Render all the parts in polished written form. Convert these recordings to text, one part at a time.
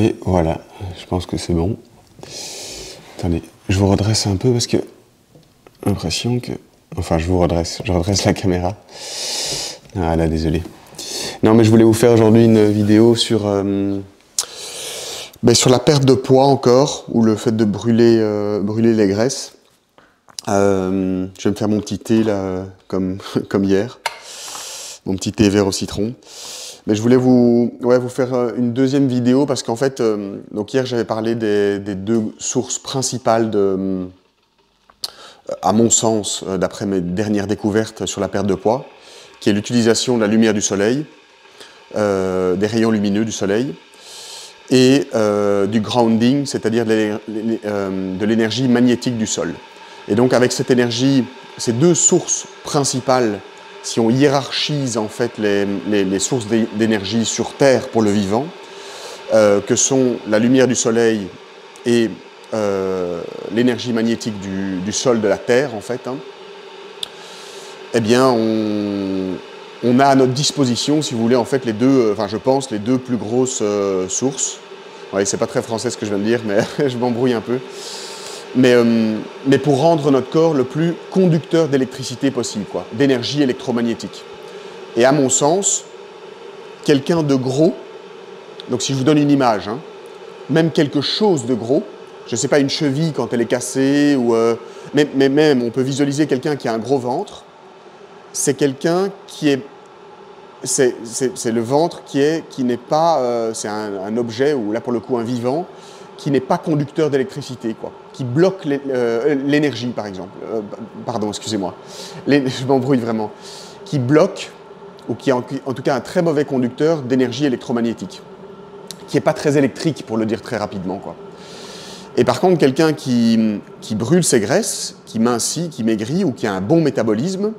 Et voilà, je pense que c'est bon. Attendez, je vous redresse un peu parce que l'impression que... Enfin, je redresse la caméra. Ah là, désolé. Non, mais je voulais vous faire aujourd'hui une vidéo sur la perte de poids encore, ou le fait de brûler les graisses. Je vais me faire mon petit thé là, comme hier. Mon petit thé vert au citron. Mais je voulais vous faire une deuxième vidéo parce qu'en fait, donc hier j'avais parlé des deux sources principales à mon sens, d'après mes dernières découvertes sur la perte de poids, qui est l'utilisation de la lumière du soleil, des rayons lumineux du soleil, et du grounding, c'est-à-dire de l'énergie magnétique du sol. Et donc avec cette énergie, ces deux sources principales, si on hiérarchise en fait les sources d'énergie sur Terre pour le vivant, que sont la lumière du soleil et l'énergie magnétique du sol de la Terre, en fait, eh bien, on a à notre disposition, si vous voulez, en fait, les deux plus grosses sources. Ouais, c'est pas très français ce que je viens de dire, mais je m'embrouille un peu. Mais pour rendre notre corps le plus conducteur d'électricité possible, quoi, d'énergie électromagnétique. Et à mon sens, quelqu'un de gros, donc si je vous donne une image, même quelque chose de gros, je ne sais pas, une cheville quand elle est cassée, mais même on peut visualiser quelqu'un qui a un gros ventre, c'est quelqu'un qui est... C'est le ventre qui n'est pas... c'est un objet, ou là pour le coup un vivant, qui n'est pas conducteur d'électricité, quoi, qui bloque l'énergie, par exemple. Pardon, excusez-moi. Je m'embrouille vraiment. Qui bloque, ou qui est en tout cas un très mauvais conducteur d'énergie électromagnétique, qui n'est pas très électrique, pour le dire très rapidement, quoi. Et par contre, quelqu'un qui brûle ses graisses, qui mincit, qui maigrit, ou qui a un bon métabolisme,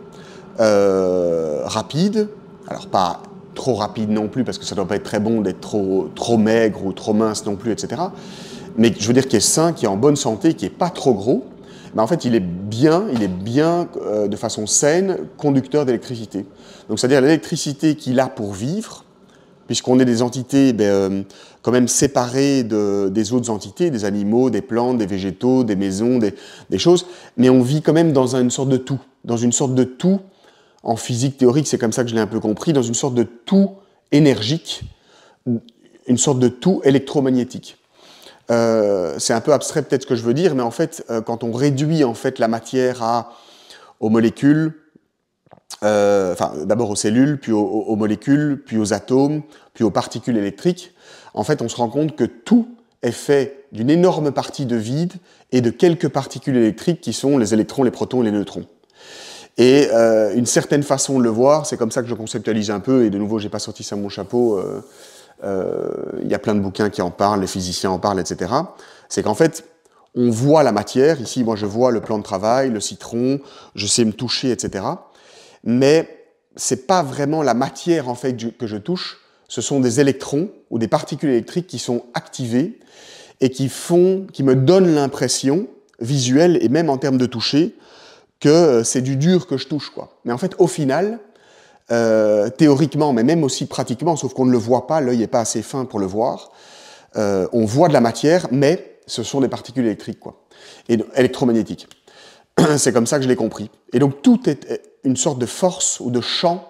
rapide, alors pas trop rapide non plus, parce que ça ne doit pas être très bon d'être trop maigre ou trop mince non plus, etc. Mais je veux dire qu'il est sain, qui est en bonne santé, qui n'est pas trop gros, mais en fait il est bien de façon saine, conducteur d'électricité. Donc c'est-à-dire l'électricité qu'il a pour vivre, puisqu'on est des entités quand même séparées des autres entités, des animaux, des plantes, des végétaux, des maisons, des choses, mais on vit quand même dans une sorte de tout, en physique théorique, c'est comme ça que je l'ai un peu compris, dans une sorte de tout énergique, une sorte de tout électromagnétique. C'est un peu abstrait peut-être ce que je veux dire, mais en fait, quand on réduit en fait la matière aux molécules, d'abord aux cellules, puis aux molécules, puis aux atomes, puis aux particules électriques, en fait, on se rend compte que tout est fait d'une énorme partie de vide et de quelques particules électriques qui sont les électrons, les protons et les neutrons. Et une certaine façon de le voir, c'est comme ça que je conceptualise un peu, et de nouveau, j'ai pas sorti ça de mon chapeau, il y a plein de bouquins qui en parlent, les physiciens en parlent, etc. C'est qu'en fait, on voit la matière, ici, moi je vois le plan de travail, le citron, je sais me toucher, etc. Mais c'est pas vraiment la matière, en fait, que je touche, ce sont des électrons ou des particules électriques qui sont activées et qui me donnent l'impression, visuelle et même en termes de toucher, que c'est du dur que je touche, quoi. Mais en fait, au final, théoriquement, mais même aussi pratiquement, sauf qu'on ne le voit pas, l'œil n'est pas assez fin pour le voir, on voit de la matière, mais ce sont des particules électriques, quoi, et électromagnétiques. C'est comme ça que je l'ai compris. Et donc tout est une sorte de force ou de champ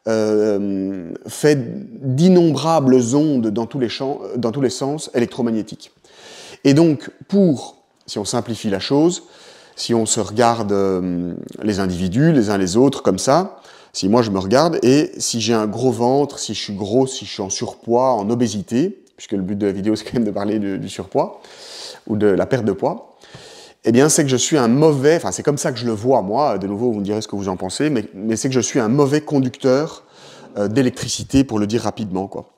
fait d'innombrables ondes dans tous les sens électromagnétiques. Et donc, si on simplifie la chose, si on se regarde les individus, les uns les autres, comme ça, si moi je me regarde, et si j'ai un gros ventre, si je suis gros, si je suis en surpoids, en obésité, puisque le but de la vidéo c'est quand même de parler du surpoids, ou de la perte de poids, eh bien c'est que je suis un mauvais, enfin c'est comme ça que je le vois moi, de nouveau vous me direz ce que vous en pensez, mais c'est que je suis un mauvais conducteur d'électricité, pour le dire rapidement, quoi.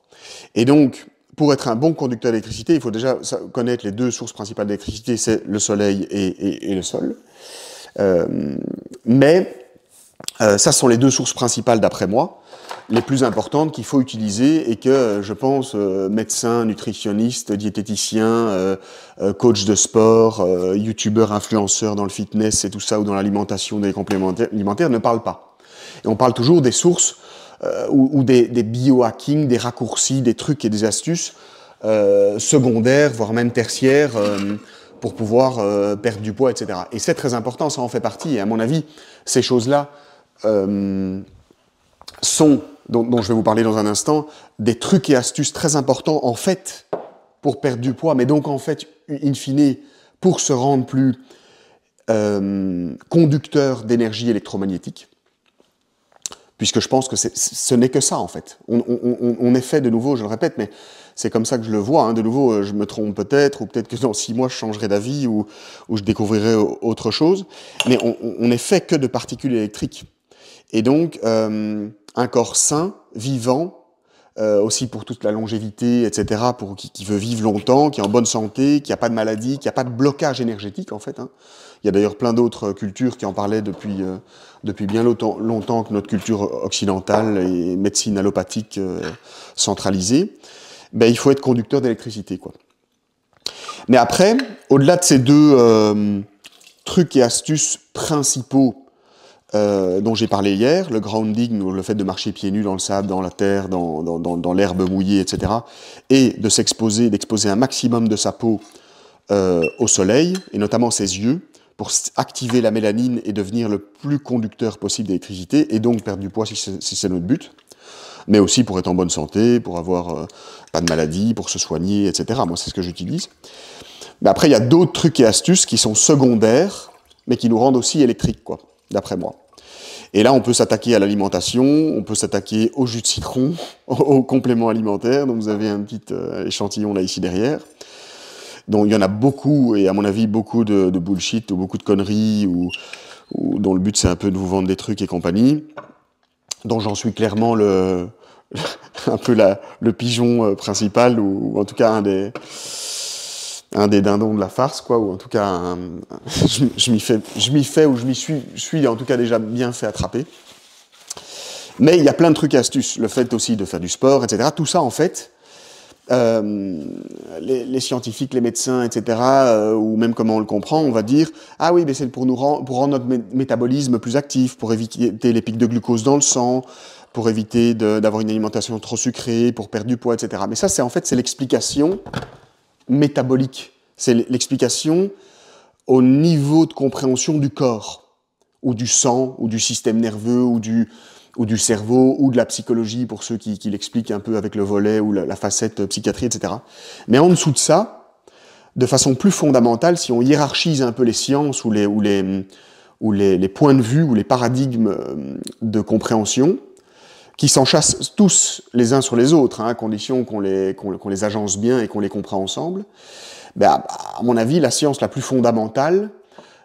Et donc, pour être un bon conducteur d'électricité, il faut déjà connaître les deux sources principales d'électricité, c'est le soleil et le sol. Ça sont les deux sources principales, d'après moi, les plus importantes qu'il faut utiliser et que, je pense, médecins, nutritionnistes, diététiciens, coachs de sport, youtubeurs, influenceurs dans le fitness et tout ça, ou dans l'alimentation, des compléments alimentaires, ne parlent pas. Et on parle toujours des sources ou des biohacking, des raccourcis, des trucs et des astuces secondaires, voire même tertiaires, pour pouvoir perdre du poids, etc. Et c'est très important, ça en fait partie. Et à mon avis, ces choses-là sont, dont je vais vous parler dans un instant, des trucs et astuces très importants, en fait, pour perdre du poids, mais donc, en fait, in fine, pour se rendre plus conducteur d'énergie électromagnétique. Puisque je pense que ce n'est que ça, en fait. On est fait, de nouveau, je le répète, mais c'est comme ça que je le vois. Hein. De nouveau, je me trompe peut-être, ou peut-être que dans 6 mois, je changerai d'avis, ou je découvrirai autre chose. Mais on n'est fait que de particules électriques. Et donc, un corps sain, vivant, aussi pour toute la longévité, etc., pour qui veut vivre longtemps, qui est en bonne santé, qui n'a pas de maladie, qui n'a pas de blocage énergétique, en fait. Hein. Il y a d'ailleurs plein d'autres cultures qui en parlaient depuis bien longtemps que notre culture occidentale et médecine allopathique centralisée. Ben, il faut être conducteur d'électricité, quoi. Mais après, au-delà de ces deux trucs et astuces principaux dont j'ai parlé hier, le grounding, le fait de marcher pieds nus dans le sable, dans la terre, dans l'herbe mouillée, etc., et d'exposer un maximum de sa peau au soleil, et notamment ses yeux, pour activer la mélanine et devenir le plus conducteur possible d'électricité, et donc perdre du poids si c'est notre but, mais aussi pour être en bonne santé, pour avoir pas de maladie, pour se soigner, etc. Moi, c'est ce que j'utilise. Mais après, il y a d'autres trucs et astuces qui sont secondaires, mais qui nous rendent aussi électriques, quoi, d'après moi. Et là, on peut s'attaquer à l'alimentation, on peut s'attaquer au jus de citron, aux compléments alimentaires, donc vous avez un petit échantillon là, ici derrière. Donc il y en a beaucoup, et à mon avis, beaucoup de bullshit, ou beaucoup de conneries, ou dont le but c'est un peu de vous vendre des trucs et compagnie, dont j'en suis clairement un peu le pigeon principal, ou en tout cas un des dindons de la farce, quoi, ou en tout cas, je m'y fais, ou je suis en tout cas déjà bien fait attraper. Mais il y a plein de trucs et astuces, le fait aussi de faire du sport, etc. Tout ça, en fait, les scientifiques, les médecins, etc., ou même comment on le comprend, on va dire « Ah oui, mais c'est pour rendre notre métabolisme plus actif, pour éviter les pics de glucose dans le sang, pour éviter d'avoir une alimentation trop sucrée, pour perdre du poids, etc. » Mais ça, c'est l'explication métabolique. C'est l'explication au niveau de compréhension du corps, ou du sang, ou du système nerveux, ou du cerveau, ou de la psychologie, pour ceux qui l'expliquent un peu avec le volet, ou la facette psychiatrie, etc. Mais en dessous de ça, de façon plus fondamentale, si on hiérarchise un peu les sciences, ou les points de vue, ou les paradigmes de compréhension, qui s'enchassent tous les uns sur les autres, hein, à condition qu'on les agence bien et qu'on les comprend ensemble, ben, à mon avis, la science la plus fondamentale,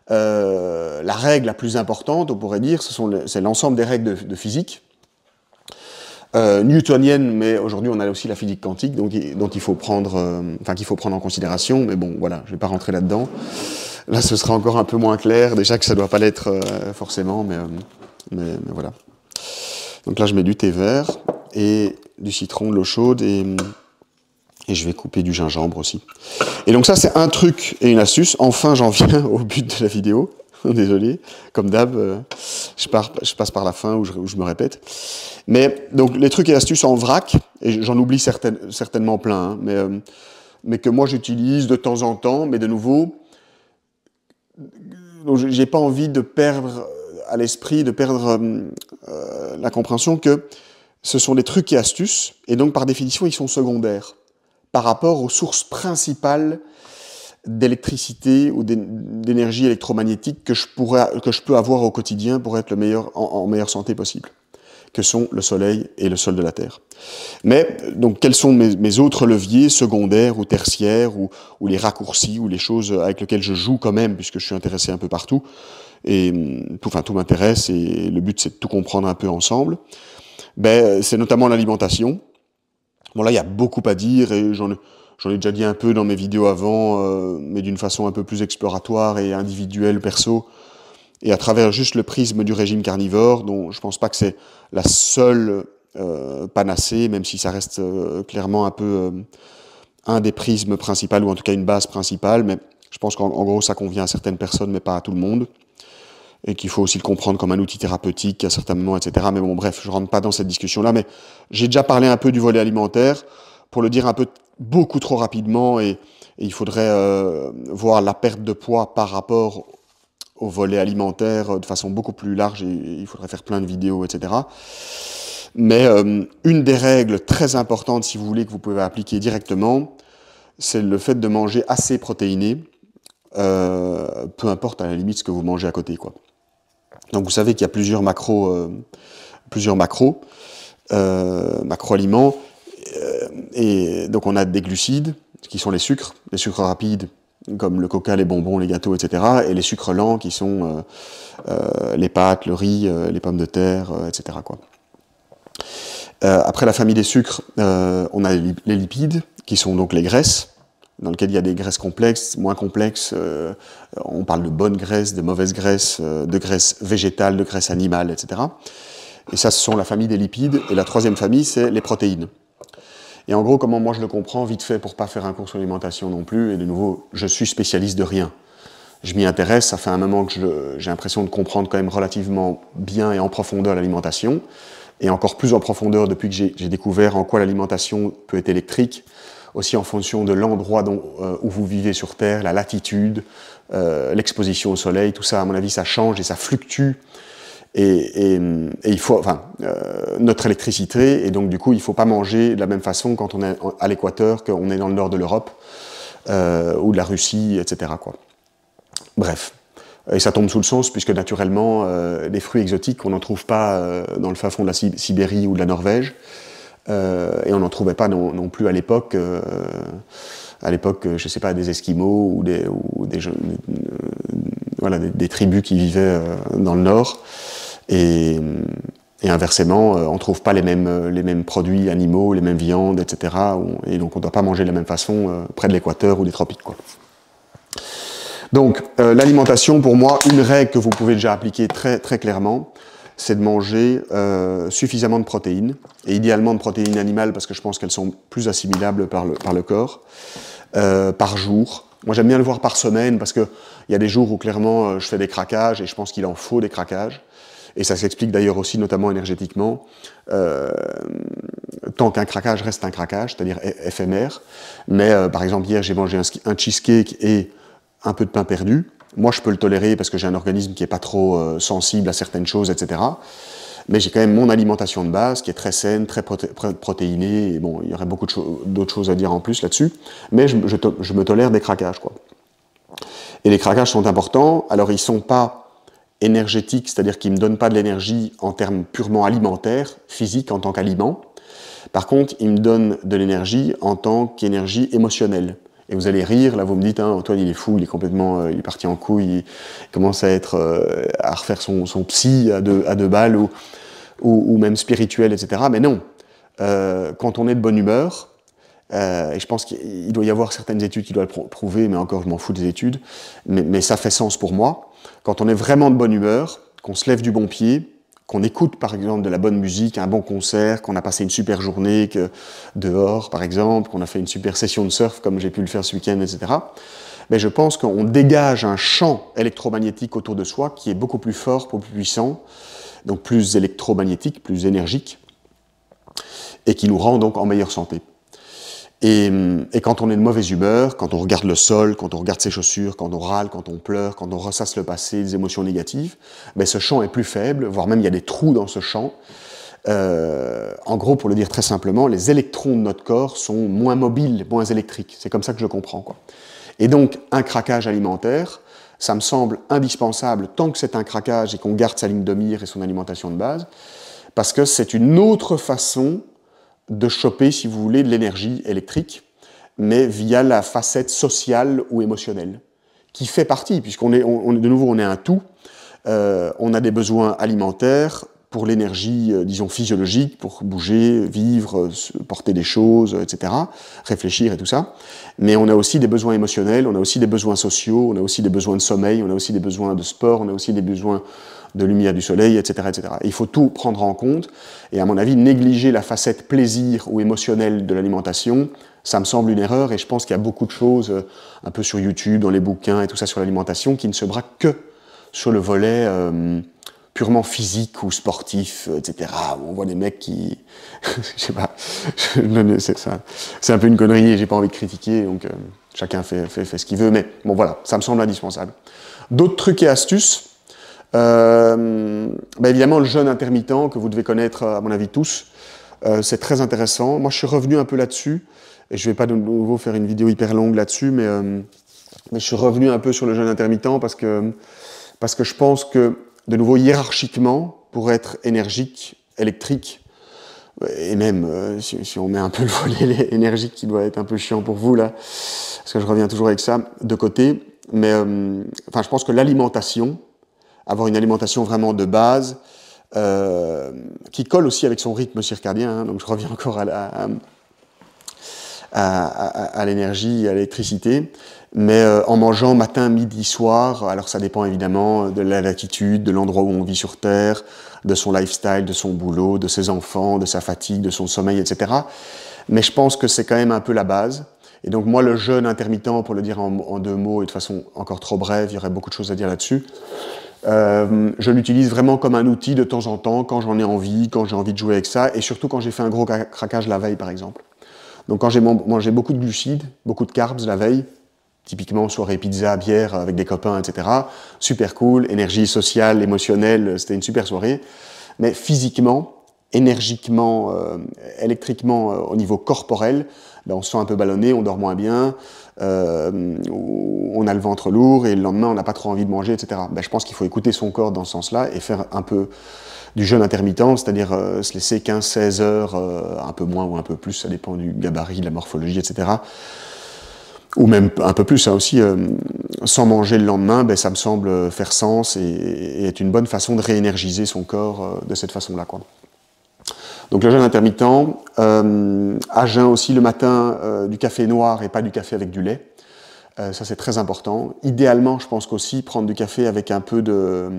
la règle la plus importante, on pourrait dire, c'est l'ensemble des règles de physique, newtonienne, mais aujourd'hui on a aussi la physique quantique, dont il faut prendre, qu'il faut prendre en considération, mais bon, voilà, je vais pas rentrer là-dedans. Là, ce sera encore un peu moins clair, déjà que ça doit pas l'être forcément, mais voilà. Donc là, je mets du thé vert et du citron, de l'eau chaude et je vais couper du gingembre aussi. Et donc ça, c'est un truc et une astuce. Enfin, j'en viens au but de la vidéo. Désolé, comme d'hab, je passe par la fin où je me répète. Mais donc les trucs et astuces en vrac, et j'en oublie certainement plein, hein, mais que moi j'utilise de temps en temps, mais de nouveau, j'ai pas envie de perdre à l'esprit, de perdre la compréhension que ce sont des trucs et astuces, et donc par définition ils sont secondaires par rapport aux sources principales d'électricité ou d'énergie électromagnétique que je peux avoir au quotidien pour être en meilleure santé possible, que sont le soleil et le sol de la Terre. Mais donc quels sont mes autres leviers secondaires ou tertiaires ou les raccourcis ou les choses avec lesquelles je joue quand même, puisque je suis intéressé un peu partout, et tout m'intéresse et le but c'est de tout comprendre un peu ensemble. Ben, c'est notamment l'alimentation. Bon là il y a beaucoup à dire et j'en ai déjà dit un peu dans mes vidéos avant, mais d'une façon un peu plus exploratoire et individuelle, perso, et à travers juste le prisme du régime carnivore, dont je pense pas que c'est la seule panacée, même si ça reste clairement un peu un des prismes principaux, ou en tout cas une base principale, mais je pense qu'en gros ça convient à certaines personnes, mais pas à tout le monde, et qu'il faut aussi le comprendre comme un outil thérapeutique à certains moments, etc. Mais bon, bref, je rentre pas dans cette discussion-là, mais j'ai déjà parlé un peu du volet alimentaire, pour le dire un peu beaucoup trop rapidement et il faudrait voir la perte de poids par rapport au volet alimentaire de façon beaucoup plus large et il faudrait faire plein de vidéos, etc. Mais une des règles très importantes, si vous voulez, que vous pouvez appliquer directement, c'est le fait de manger assez protéiné, peu importe à la limite ce que vous mangez à côté, quoi. Donc vous savez qu'il y a plusieurs macro-aliments, et donc on a des glucides, qui sont les sucres rapides, comme le coca, les bonbons, les gâteaux, etc., et les sucres lents, qui sont les pâtes, le riz, les pommes de terre, etc., quoi. Après la famille des sucres, on a les lipides, qui sont donc les graisses, dans lesquelles il y a des graisses complexes, moins complexes. On parle de bonnes graisses, de mauvaises graisses, de graisses végétales, de graisses animales, etc. Et ça, ce sont la famille des lipides. Et la troisième famille, c'est les protéines. Et en gros, comment moi je le comprends, vite fait, pour pas faire un cours sur l'alimentation non plus, et de nouveau, je suis spécialiste de rien. Je m'y intéresse, ça fait un moment que j'ai l'impression de comprendre quand même relativement bien et en profondeur l'alimentation, et encore plus en profondeur depuis que j'ai découvert en quoi l'alimentation peut être électrique, aussi en fonction de l'endroit où vous vivez sur Terre, la latitude, l'exposition au soleil, tout ça, à mon avis, ça change et ça fluctue. Et il faut, enfin, notre électricité, et donc du coup, il ne faut pas manger de la même façon quand on est à l'équateur qu'on est dans le nord de l'Europe, ou de la Russie, etc., quoi. Bref. Et ça tombe sous le sens, puisque naturellement, les fruits exotiques, on n'en trouve pas dans le fin fond de la Sibérie ou de la Norvège, et on n'en trouvait pas non plus à l'époque, je ne sais pas, des Esquimaux ou des tribus qui vivaient dans le nord. Et inversement, on ne trouve pas les mêmes produits animaux, les mêmes viandes, etc. Et donc on ne doit pas manger de la même façon près de l'équateur ou des tropiques, quoi. Donc l'alimentation, pour moi, une règle que vous pouvez déjà appliquer très, très clairement, c'est de manger suffisamment de protéines, et idéalement de protéines animales, parce que je pense qu'elles sont plus assimilables par le corps, par jour. Moi j'aime bien le voir par semaine, parce qu'il y a des jours où clairement je fais des craquages, et je pense qu'il en faut des craquages. Et ça s'explique d'ailleurs aussi, notamment énergétiquement, tant qu'un craquage reste un craquage, c'est-à-dire éphémère. Mais par exemple, hier, j'ai mangé un cheesecake et un peu de pain perdu. Moi, je peux le tolérer parce que j'ai un organisme qui n'est pas trop sensible à certaines choses, etc. Mais j'ai quand même mon alimentation de base qui est très saine, très protéinée. Et bon, il y aurait beaucoup d'autres choses à dire en plus là-dessus. Mais je me tolère des craquages, quoi. Et les craquages sont importants. Alors, ils ne sont pas énergétiques, c'est-à-dire qu'ils ne me donnent pas de l'énergie en termes purement alimentaires, physiques en tant qu'aliment. Par contre, ils me donnent de l'énergie en tant qu'énergie émotionnelle. Et vous allez rire, là vous me dites, hein, Antoine il est fou, il est parti en couille, il commence à refaire son psy à deux balles, ou même spirituel, etc. Mais non, quand on est de bonne humeur, et je pense qu'il doit y avoir certaines études qui doivent le prouver, mais encore je m'en fous des études, mais ça fait sens pour moi. Quand on est vraiment de bonne humeur, qu'on se lève du bon pied, qu'on écoute par exemple de la bonne musique, un bon concert, qu'on a passé une super journée dehors par exemple, qu'on a fait une super session de surf comme j'ai pu le faire ce week-end, etc. Mais je pense qu'on dégage un champ électromagnétique autour de soi qui est beaucoup plus fort, beaucoup plus puissant, donc plus électromagnétique, plus énergique, et qui nous rend donc en meilleure santé. Et quand on est de mauvaise humeur, quand on regarde le sol, quand on regarde ses chaussures, quand on râle, quand on pleure, quand on ressasse le passé, des émotions négatives, ben ce champ est plus faible, voire même il y a des trous dans ce champ. En gros, pour le dire très simplement, les électrons de notre corps sont moins mobiles, moins électriques. C'est comme ça que je le comprends, quoi. Et donc, un craquage alimentaire, ça me semble indispensable tant que c'est un craquage et qu'on garde sa ligne de mire et son alimentation de base, parce que c'est une autre façon de choper, si vous voulez, de l'énergie électrique, mais via la facette sociale ou émotionnelle, qui fait partie, puisqu'on est, de nouveau, on est un tout. On a des besoins alimentaires pour l'énergie, disons, physiologique, pour bouger, vivre, porter des choses, etc., réfléchir et tout ça. Mais on a aussi des besoins émotionnels, on a aussi des besoins sociaux, on a aussi des besoins de sommeil, on a aussi des besoins de sport, on a aussi des besoins de lumière du soleil, etc., etc. Et il faut tout prendre en compte, et à mon avis, négliger la facette plaisir ou émotionnelle de l'alimentation, ça me semble une erreur, et je pense qu'il y a beaucoup de choses, un peu sur YouTube, dans les bouquins et tout ça sur l'alimentation, qui ne se braquent que sur le volet purement physique ou sportif, etc. On voit des mecs qui, je sais pas, c'est un peu une connerie et j'ai pas envie de critiquer, donc chacun fait ce qu'il veut, mais bon voilà, ça me semble indispensable. D'autres trucs et astuces, évidemment le jeûne intermittent que vous devez connaître à mon avis tous, c'est très intéressant. Moi je suis revenu un peu là-dessus, et je vais pas de nouveau faire une vidéo hyper longue là-dessus, mais je suis revenu un peu sur le jeûne intermittent parce que je pense que, de nouveau, hiérarchiquement, pour être énergique, électrique, et même si on met un peu le volet énergique qui doit être un peu chiant pour vous, là, parce que je reviens toujours avec ça, de côté, mais je pense que l'alimentation, avoir une alimentation vraiment de base, qui colle aussi avec son rythme circadien, hein, donc je reviens encore à l'énergie, à l'électricité, mais en mangeant matin, midi, soir, alors ça dépend évidemment de la latitude, de l'endroit où on vit sur Terre, de son lifestyle, de son boulot, de ses enfants, de sa fatigue, de son sommeil, etc. Mais je pense que c'est quand même un peu la base. Et donc moi, le jeûne intermittent, pour le dire en deux mots, et de façon encore trop brève, il y aurait beaucoup de choses à dire là-dessus, je l'utilise vraiment comme un outil de temps en temps, quand j'en ai envie, quand j'ai envie de jouer avec ça, et surtout quand j'ai fait un gros craquage la veille, par exemple. Donc quand j'ai mangé beaucoup de glucides, beaucoup de carbs la veille, typiquement soirée pizza, bière avec des copains, etc. Super cool, énergie sociale, émotionnelle, c'était une super soirée. Mais physiquement, énergiquement, électriquement, au niveau corporel, on se sent un peu ballonné, on dort moins bien, on a le ventre lourd et le lendemain on n'a pas trop envie de manger, etc. Je pense qu'il faut écouter son corps dans ce sens-là et faire un peu du jeûne intermittent, c'est-à-dire se laisser 15-16 heures, un peu moins ou un peu plus, ça dépend du gabarit, de la morphologie, etc. Ou même un peu plus, ça aussi, sans manger le lendemain, ça me semble faire sens et être une bonne façon de réénergiser son corps de cette façon-là, quoi. Donc le jeûne intermittent, à jeun aussi le matin, du café noir et pas du café avec du lait. Ça c'est très important. Idéalement, je pense qu'aussi prendre du café avec un peu de...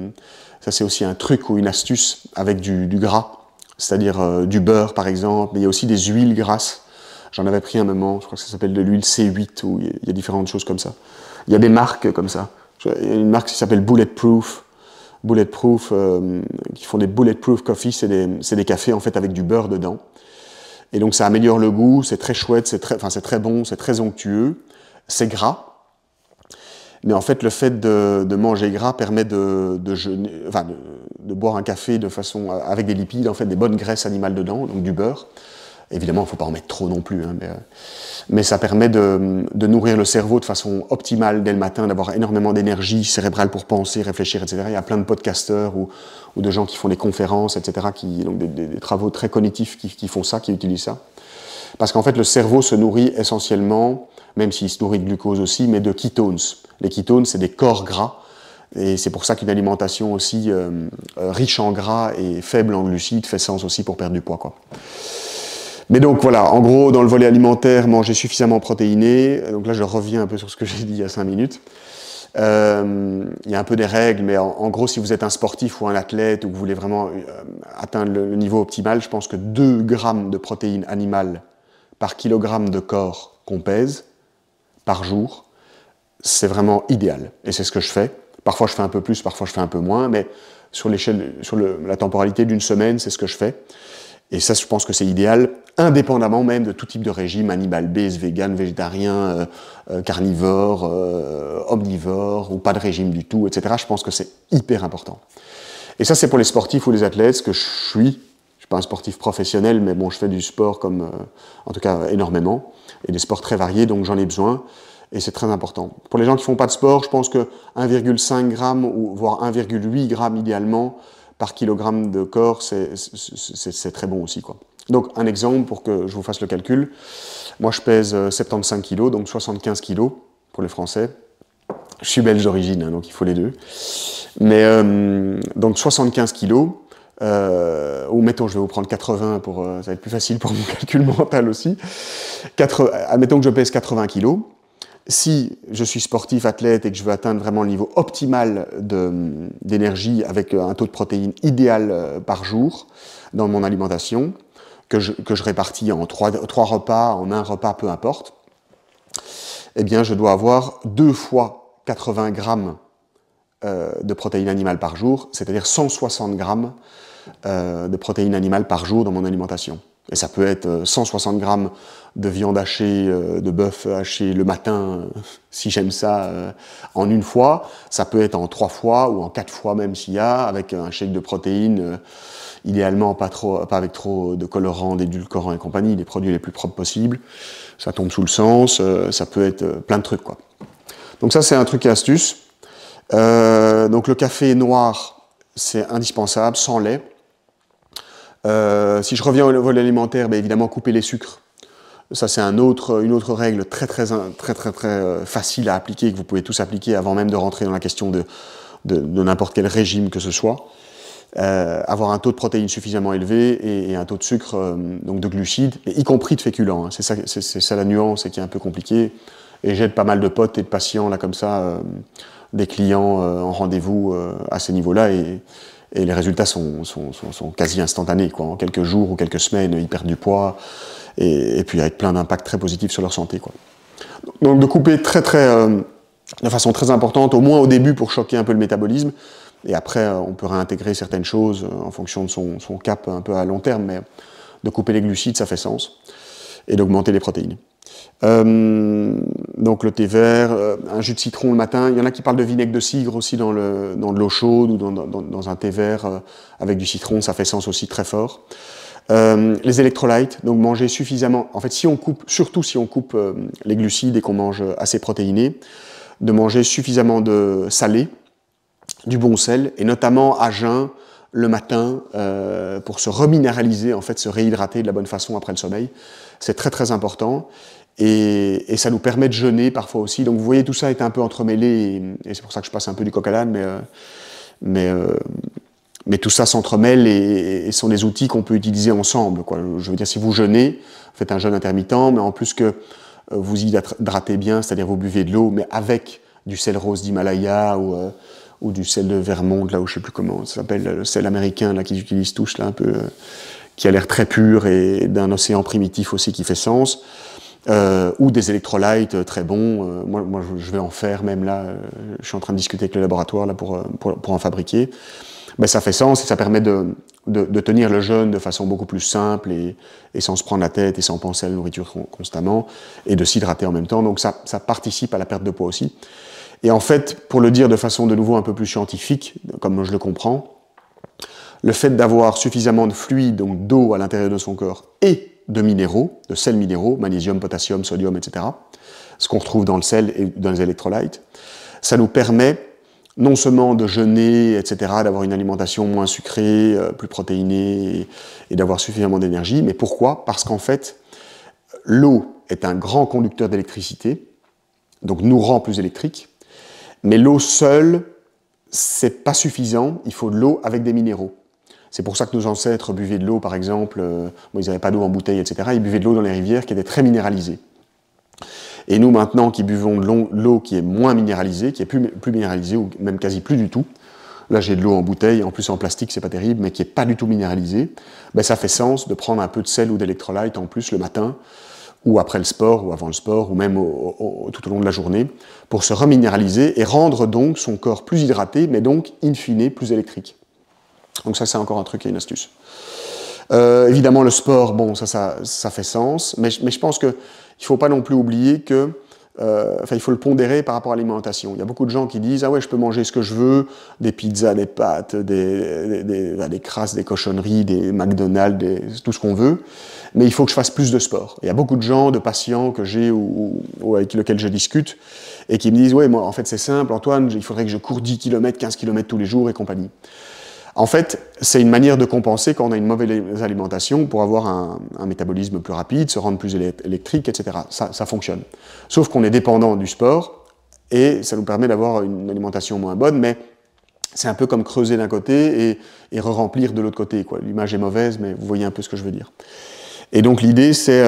Ça c'est aussi un truc ou une astuce avec du gras, c'est-à-dire du beurre par exemple, mais il y a aussi des huiles grasses. J'en avais pris un moment, je crois que ça s'appelle de l'huile C8, ou il y a différentes choses comme ça. Il y a des marques comme ça. Il y a une marque qui s'appelle Bulletproof, qui font des Bulletproof Coffee, c'est des cafés en fait avec du beurre dedans. Et donc ça améliore le goût, c'est très chouette, c'est très bon, c'est très onctueux, c'est gras. Mais en fait, le fait de manger gras permet de boire un café de façon avec des lipides, en fait, des bonnes graisses animales dedans, donc du beurre. Évidemment, il ne faut pas en mettre trop non plus, hein, mais ça permet de nourrir le cerveau de façon optimale dès le matin, d'avoir énormément d'énergie cérébrale pour penser, réfléchir, etc. Il y a plein de podcasteurs ou de gens qui font des conférences, etc., donc des travaux très cognitifs qui font ça, qui utilisent ça. Parce qu'en fait, le cerveau se nourrit essentiellement, même s'il se nourrit de glucose aussi, mais de ketones. Les ketones, c'est des corps gras, et c'est pour ça qu'une alimentation aussi riche en gras et faible en glucides fait sens aussi pour perdre du poids, quoi. Mais donc voilà, en gros, dans le volet alimentaire, manger suffisamment protéiné. Donc là, je reviens un peu sur ce que j'ai dit il y a 5 minutes. Il y a un peu des règles, mais en gros, si vous êtes un sportif ou un athlète ou que vous voulez vraiment atteindre le niveau optimal, je pense que 2 grammes de protéines animales par kilogramme de corps qu'on pèse par jour, c'est vraiment idéal. Et c'est ce que je fais. Parfois, je fais un peu plus, parfois, je fais un peu moins, mais sur la temporalité d'une semaine, c'est ce que je fais. Et ça, je pense que c'est idéal, indépendamment même de tout type de régime, animal-based, vegan, végétarien, carnivore, omnivore, ou pas de régime du tout, etc. Je pense que c'est hyper important. Et ça, c'est pour les sportifs ou les athlètes, ce que je suis. Je ne suis pas un sportif professionnel, mais bon, je fais du sport en tout cas énormément, et des sports très variés, donc j'en ai besoin, et c'est très important. Pour les gens qui ne font pas de sport, je pense que 1,5 g, ou voire 1,8 g idéalement, par kilogramme de corps, c'est très bon aussi, quoi. Donc, un exemple pour que je vous fasse le calcul. Moi, je pèse 75 kg, donc 75 kg pour les Français. Je suis belge d'origine, hein, donc il faut les deux. Mais donc 75 kg, ou mettons, je vais vous prendre 80 ça va être plus facile pour mon calcul mental aussi. Admettons que je pèse 80 kg. Si je suis sportif, athlète et que je veux atteindre vraiment le niveau optimal d'énergie avec un taux de protéines idéal par jour dans mon alimentation, que je répartis en 3 repas, en 1 repas, peu importe, eh bien je dois avoir 2 fois 80 grammes de protéines animales par jour, c'est-à-dire 160 grammes de protéines animales par jour dans mon alimentation. Et ça peut être 160 grammes de viande hachée, de bœuf haché le matin, si j'aime ça, en une fois. Ça peut être en 3 fois ou en 4 fois même s'il y a, avec un shake de protéines, idéalement pas avec trop de colorants, d'édulcorants et compagnie, les produits les plus propres possibles. Ça tombe sous le sens, ça peut être plein de trucs, quoi. Donc ça, c'est un truc et astuce. Donc le café noir, c'est indispensable, sans lait. Si je reviens au vol alimentaire, ben évidemment couper les sucres. Ça c'est une autre règle très facile à appliquer, que vous pouvez tous appliquer avant même de rentrer dans la question de n'importe quel régime que ce soit. Avoir un taux de protéines suffisamment élevé et un taux de sucre, donc de glucides, y compris de féculents. Hein. C'est ça la nuance et qui est un peu compliqué. Et j'aide pas mal de potes et de patients là comme ça, des clients en rendez-vous à ces niveaux-là et les résultats sont quasi instantanés, quoi. En quelques jours ou quelques semaines, ils perdent du poids et puis avec plein d'impacts très positifs sur leur santé, quoi. Donc de couper de façon très importante, au moins au début pour choquer un peu le métabolisme, et après on peut réintégrer certaines choses en fonction de son cap un peu à long terme, mais de couper les glucides, ça fait sens, et d'augmenter les protéines. Donc le thé vert, un jus de citron le matin. Il y en a qui parlent de vinaigre de cidre aussi dans de l'eau chaude ou dans un thé vert avec du citron, ça fait sens aussi très fort. Les électrolytes, donc manger suffisamment. En fait, surtout si on coupe les glucides et qu'on mange assez protéiné, de manger suffisamment de salé, du bon sel, et notamment à jeun le matin pour se reminéraliser, en fait, se réhydrater de la bonne façon après le sommeil. C'est très important. Et ça nous permet de jeûner parfois aussi. Donc vous voyez, tout ça est un peu entremêlé, et c'est pour ça que je passe un peu du coq à l'âne, mais tout ça s'entremêle et sont des outils qu'on peut utiliser ensemble, quoi. Je veux dire, si vous jeûnez, faites un jeûne intermittent, mais en plus que vous hydratez bien, c'est-à-dire vous buvez de l'eau, mais avec du sel rose d'Himalaya ou du sel de Vermont, là où je sais plus comment ça s'appelle, le sel américain là qu'ils utilisent tous, là un peu, qui a l'air très pur et d'un océan primitif aussi qui fait sens. Ou des électrolytes très bons. Moi, je vais en faire même là. Je suis en train de discuter avec le laboratoire là pour en fabriquer. Ben, ça fait sens et ça permet de tenir le jeûne de façon beaucoup plus simple et sans se prendre la tête et sans penser à la nourriture constamment et de s'hydrater en même temps. Donc ça participe à la perte de poids aussi. Et en fait, pour le dire de façon de nouveau un peu plus scientifique, comme je le comprends, le fait d'avoir suffisamment de fluide, donc d'eau à l'intérieur de son corps et de minéraux, de sels minéraux, magnésium, potassium, sodium, etc., ce qu'on retrouve dans le sel et dans les électrolytes, ça nous permet non seulement de jeûner, etc., d'avoir une alimentation moins sucrée, plus protéinée et d'avoir suffisamment d'énergie. Mais pourquoi ? Parce qu'en fait, l'eau est un grand conducteur d'électricité, donc nous rend plus électriques, mais l'eau seule, c'est pas suffisant, il faut de l'eau avec des minéraux. C'est pour ça que nos ancêtres buvaient de l'eau, par exemple, ils n'avaient pas d'eau en bouteille, etc. Ils buvaient de l'eau dans les rivières qui étaient très minéralisées. Et nous, maintenant, qui buvons de l'eau qui est moins minéralisée, qui est plus minéralisée, ou même quasi plus du tout, là j'ai de l'eau en bouteille, en plus en plastique, c'est pas terrible, mais qui n'est pas du tout minéralisée, ben, ça fait sens de prendre un peu de sel ou d'électrolyte en plus le matin, ou après le sport, ou avant le sport, ou même tout au long de la journée, pour se reminéraliser et rendre donc son corps plus hydraté, mais donc, in fine, plus électrique. Donc ça, c'est encore un truc et une astuce. Évidemment, le sport, bon, ça fait sens, mais je pense qu'il ne faut pas non plus oublier que, il faut le pondérer par rapport à l'alimentation. Il y a beaucoup de gens qui disent « Ah ouais, je peux manger ce que je veux, des pizzas, des pâtes, des crasses, des cochonneries, des McDonald's, tout ce qu'on veut, mais il faut que je fasse plus de sport. » Il y a beaucoup de gens, de patients que j'ai ou avec lesquels je discute, et qui me disent « Ouais, moi, en fait, c'est simple, Antoine, il faudrait que je cours 10 km, 15 km tous les jours et compagnie. » En fait, c'est une manière de compenser quand on a une mauvaise alimentation pour avoir un métabolisme plus rapide, se rendre plus électrique, etc. Ça fonctionne. Sauf qu'on est dépendant du sport et ça nous permet d'avoir une alimentation moins bonne, mais c'est un peu comme creuser d'un côté et re-remplir de l'autre côté, quoi. L'image est mauvaise, mais vous voyez un peu ce que je veux dire. Et donc l'idée, c'est,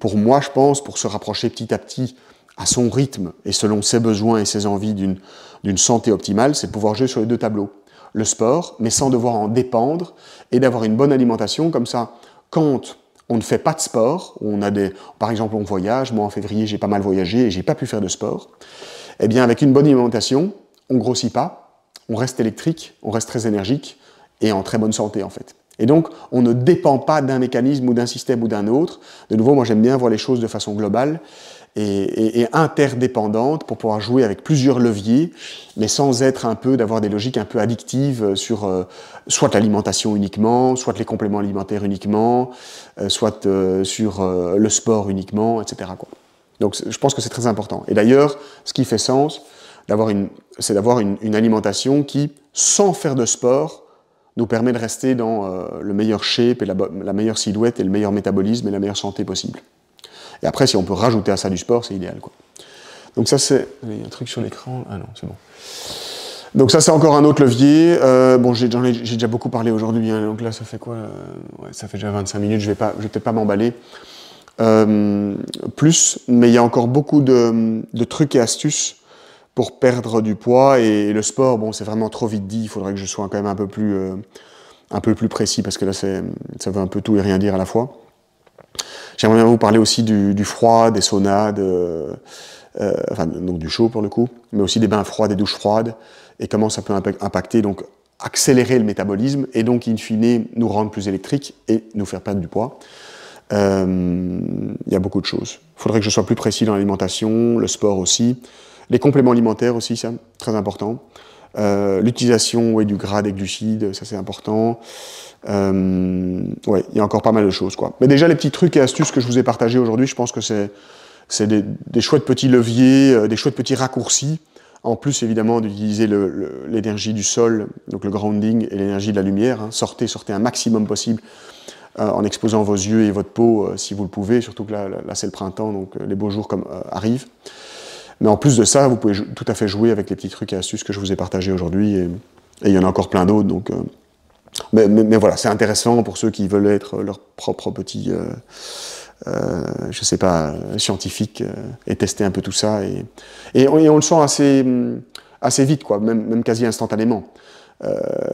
pour moi, je pense, pour se rapprocher petit à petit à son rythme et selon ses besoins et ses envies d'une santé optimale, c'est de pouvoir jouer sur les deux tableaux. Le sport, mais sans devoir en dépendre, et d'avoir une bonne alimentation, comme ça, quand on ne fait pas de sport, par exemple on voyage, moi en février j'ai pas mal voyagé et j'ai pas pu faire de sport, eh bien avec une bonne alimentation, on grossit pas, on reste électrique, on reste très énergique et en très bonne santé en fait. Et donc, on ne dépend pas d'un mécanisme ou d'un système ou d'un autre. De nouveau, moi j'aime bien voir les choses de façon globale et interdépendante pour pouvoir jouer avec plusieurs leviers, mais sans être d'avoir des logiques un peu addictives sur soit l'alimentation uniquement, soit les compléments alimentaires uniquement, soit sur le sport uniquement, etc., quoi. Donc je pense que c'est très important. Et d'ailleurs, ce qui fait sens, c'est d'avoir une alimentation qui, sans faire de sport, nous permet de rester dans le meilleur shape et la meilleure silhouette et le meilleur métabolisme et la meilleure santé possible. Et après, si on peut rajouter à ça du sport, c'est idéal, quoi. Donc ça, c'est... Il y a un truc sur l'écran. Ah non, c'est bon. Donc ça, c'est encore un autre levier. Bon, j'ai déjà beaucoup parlé aujourd'hui, hein, donc là, ça fait quoi ouais, ça fait déjà 25 minutes, je vais peut-être pas m'emballer. Plus, mais il y a encore beaucoup de trucs et astuces pour perdre du poids, et le sport, bon, c'est vraiment trop vite dit, il faudrait que je sois quand même un peu plus précis, parce que là, ça veut un peu tout et rien dire à la fois. J'aimerais bien vous parler aussi du froid, des saunas, enfin, donc du chaud pour le coup, mais aussi des bains froids, des douches froides, et comment ça peut impacter, donc accélérer le métabolisme, et donc in fine nous rendre plus électriques et nous faire perdre du poids. Il y a beaucoup de choses. Il faudrait que je sois plus précis dans l'alimentation, le sport aussi, les compléments alimentaires aussi, c'est très important. L'utilisation du gras, des glucides, ça c'est important. Ouais, il y a encore pas mal de choses, quoi. Mais déjà, les petits trucs et astuces que je vous ai partagés aujourd'hui, je pense que c'est des chouettes petits leviers, des chouettes petits raccourcis, en plus évidemment d'utiliser l'énergie du sol, donc le grounding et l'énergie de la lumière. Hein. Sortez un maximum possible en exposant vos yeux et votre peau si vous le pouvez, surtout que là c'est le printemps, donc les beaux jours arrivent. Mais en plus de ça, vous pouvez tout à fait jouer avec les petits trucs et astuces que je vous ai partagés aujourd'hui, et il y en a encore plein d'autres. Donc, mais voilà, c'est intéressant pour ceux qui veulent être leur propre petit, je sais pas, scientifique, et tester un peu tout ça. Et on le sent assez vite, quoi, même quasi instantanément.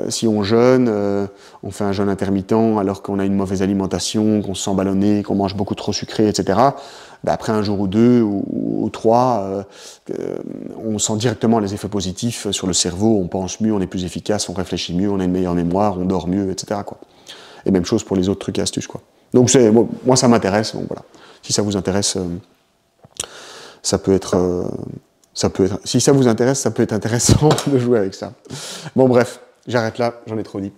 Si on jeûne, on fait un jeûne intermittent alors qu'on a une mauvaise alimentation, qu'on se sent ballonné, qu'on mange beaucoup trop sucré, etc. Ben après un jour ou deux ou trois, on sent directement les effets positifs sur le cerveau, on pense mieux, on est plus efficace, on réfléchit mieux, on a une meilleure mémoire, on dort mieux, etc., quoi. Et même chose pour les autres trucs et astuces, quoi. Donc moi ça m'intéresse, donc voilà. Si ça vous intéresse, ça peut être si ça vous intéresse, ça peut être intéressant de jouer avec ça. Bon bref, j'arrête là, j'en ai trop dit.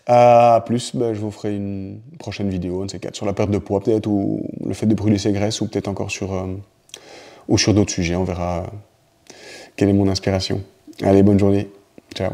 À plus, je vous ferai une prochaine vidéo, un de ces quatre, sur la perte de poids peut-être, ou le fait de brûler ses graisses, ou peut-être encore sur d'autres sujets, on verra quelle est mon inspiration. Allez, bonne journée, ciao.